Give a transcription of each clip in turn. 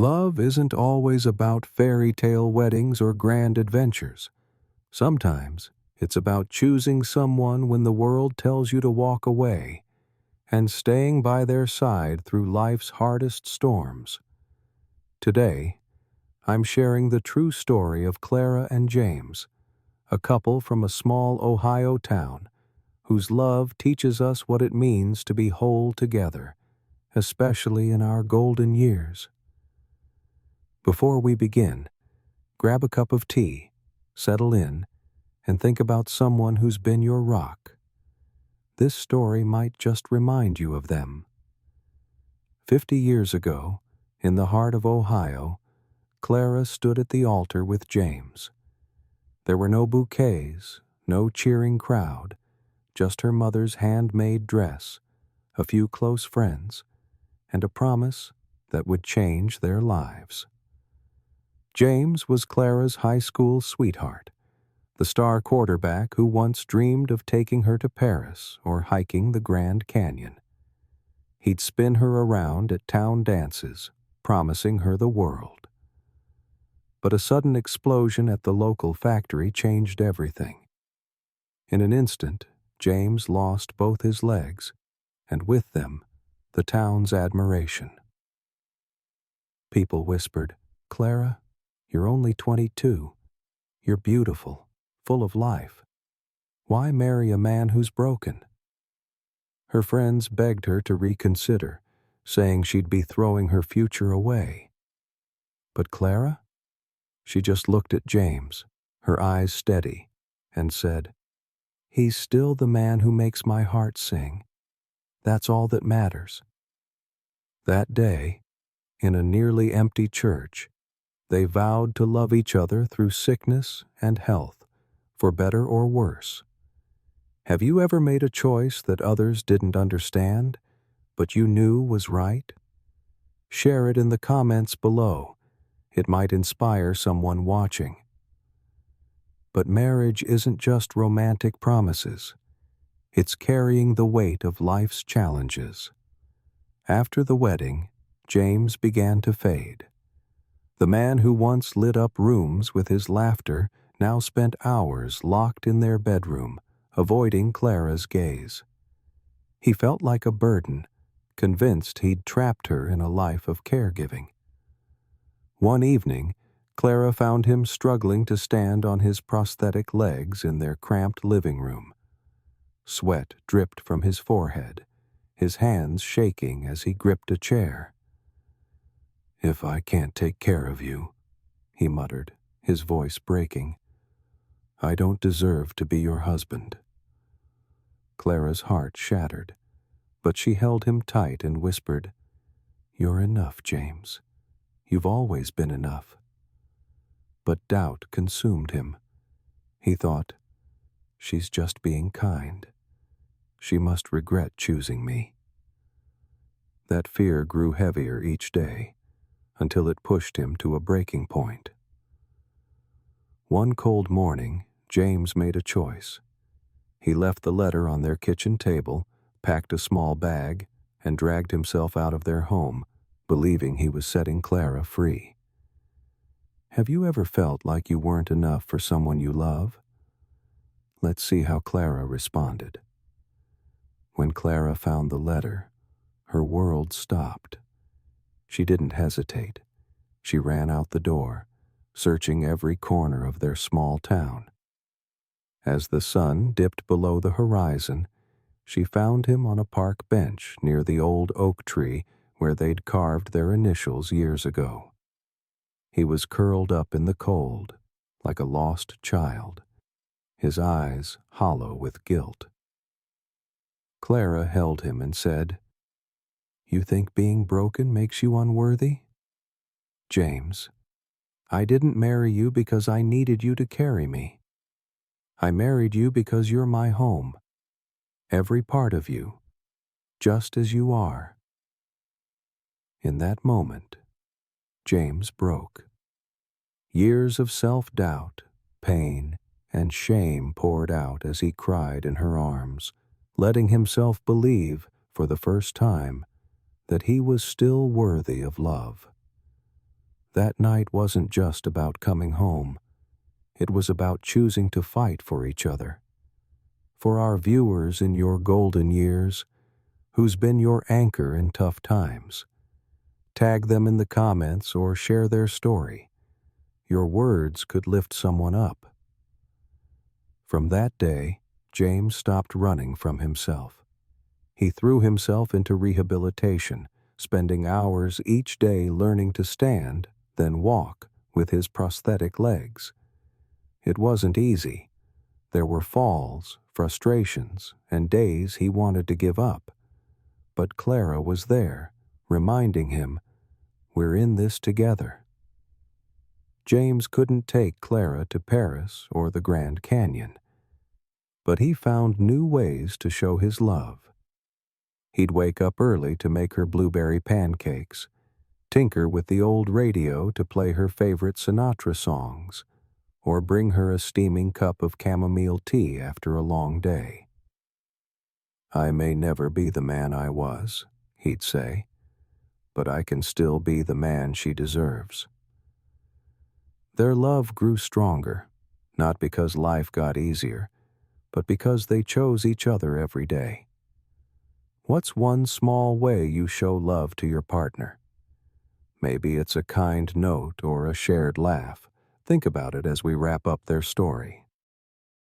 Love isn't always about fairy tale weddings or grand adventures. Sometimes it's about choosing someone when the world tells you to walk away and staying by their side through life's hardest storms. Today, I'm sharing the true story of Clara and James, a couple from a small Ohio town whose love teaches us what it means to be whole together, especially in our golden years. Before we begin, grab a cup of tea, settle in, and think about someone who's been your rock. This story might just remind you of them. 50 years ago, in the heart of Ohio, Clara stood at the altar with James. There were no bouquets, no cheering crowd, just her mother's handmade dress, a few close friends, and a promise that would change their lives. James was Clara's high school sweetheart, the star quarterback who once dreamed of taking her to Paris or hiking the Grand Canyon. He'd spin her around at town dances, promising her the world. But a sudden explosion at the local factory changed everything. In an instant, James lost both his legs, and with them, the town's admiration. People whispered, "Clara, you're only 22. You're beautiful, full of life. Why marry a man who's broken?" Her friends begged her to reconsider, saying she'd be throwing her future away. But Clara? She just looked at James, her eyes steady, and said, "He's still the man who makes my heart sing. That's all that matters." That day, in a nearly empty church, they vowed to love each other through sickness and health, for better or worse. Have you ever made a choice that others didn't understand, but you knew was right? Share it in the comments below. It might inspire someone watching. But marriage isn't just romantic promises. It's carrying the weight of life's challenges. After the wedding, James began to fade. The man who once lit up rooms with his laughter now spent hours locked in their bedroom, avoiding Clara's gaze. He felt like a burden, convinced he'd trapped her in a life of caregiving. One evening, Clara found him struggling to stand on his prosthetic legs in their cramped living room. Sweat dripped from his forehead, his hands shaking as he gripped a chair. "If I can't take care of you," he muttered, his voice breaking, "I don't deserve to be your husband." Clara's heart shattered, but she held him tight and whispered, "You're enough, James. You've always been enough." But doubt consumed him. He thought, "She's just being kind. She must regret choosing me." That fear grew heavier each day, until it pushed him to a breaking point. One cold morning, James made a choice. He left the letter on their kitchen table, packed a small bag, and dragged himself out of their home, believing he was setting Clara free. Have you ever felt like you weren't enough for someone you love? Let's see how Clara responded. When Clara found the letter, her world stopped. She didn't hesitate. She ran out the door, searching every corner of their small town. As the sun dipped below the horizon, she found him on a park bench near the old oak tree where they'd carved their initials years ago. He was curled up in the cold, like a lost child, his eyes hollow with guilt. Clara held him and said, "You think being broken makes you unworthy? James, I didn't marry you because I needed you to carry me. I married you because you're my home, every part of you, just as you are." In that moment, James broke. Years of self-doubt, pain, and shame poured out as he cried in her arms, letting himself believe, for the first time, that he was still worthy of love. That night wasn't just about coming home. It was about choosing to fight for each other. For our viewers in your golden years, who's been your anchor in tough times? Tag them in the comments or share their story. Your words could lift someone up. From that day, James stopped running from himself. He threw himself into rehabilitation, spending hours each day learning to stand, then walk, with his prosthetic legs. It wasn't easy. There were falls, frustrations, and days he wanted to give up. But Clara was there, reminding him, "We're in this together." James couldn't take Clara to Paris or the Grand Canyon, but he found new ways to show his love. He'd wake up early to make her blueberry pancakes, tinker with the old radio to play her favorite Sinatra songs, or bring her a steaming cup of chamomile tea after a long day. "I may never be the man I was," he'd say, "but I can still be the man she deserves." Their love grew stronger, not because life got easier, but because they chose each other every day. What's one small way you show love to your partner? Maybe it's a kind note or a shared laugh. Think about it as we wrap up their story.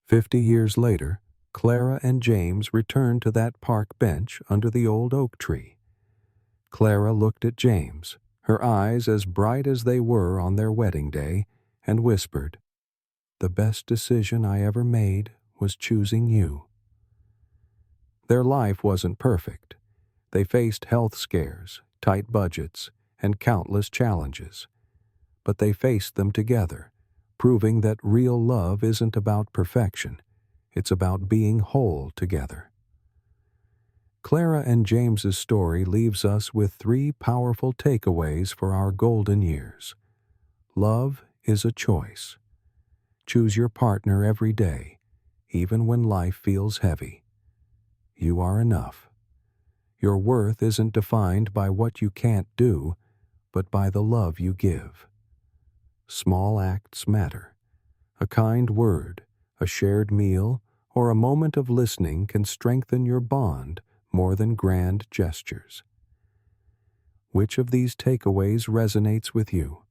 50 years later, Clara and James returned to that park bench under the old oak tree. Clara looked at James, her eyes as bright as they were on their wedding day, and whispered, "The best decision I ever made was choosing you." Their life wasn't perfect. They faced health scares, tight budgets, and countless challenges. But they faced them together, proving that real love isn't about perfection. It's about being whole together. Clara and James's story leaves us with 3 powerful takeaways for our golden years. Love is a choice. Choose your partner every day, even when life feels heavy. You are enough. Your worth isn't defined by what you can't do, but by the love you give. Small acts matter. A kind word, a shared meal, or a moment of listening can strengthen your bond more than grand gestures. Which of these takeaways resonates with you?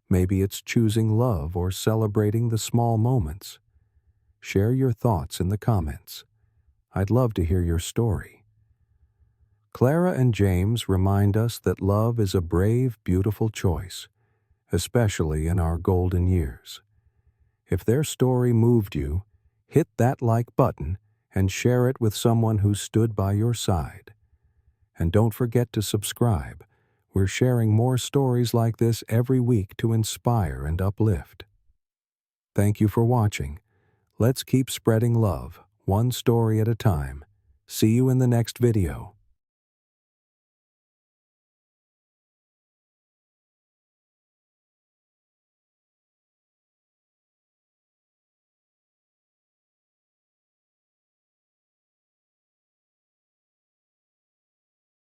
Maybe it's choosing love or celebrating the small moments. Share your thoughts in the comments. I'd love to hear your story. Clara and James remind us that love is a brave, beautiful choice, especially in our golden years. If their story moved you, hit that like button and share it with someone who stood by your side. And don't forget to subscribe. We're sharing more stories like this every week to inspire and uplift. Thank you for watching. Let's keep spreading love, one story at a time. See you in the next video.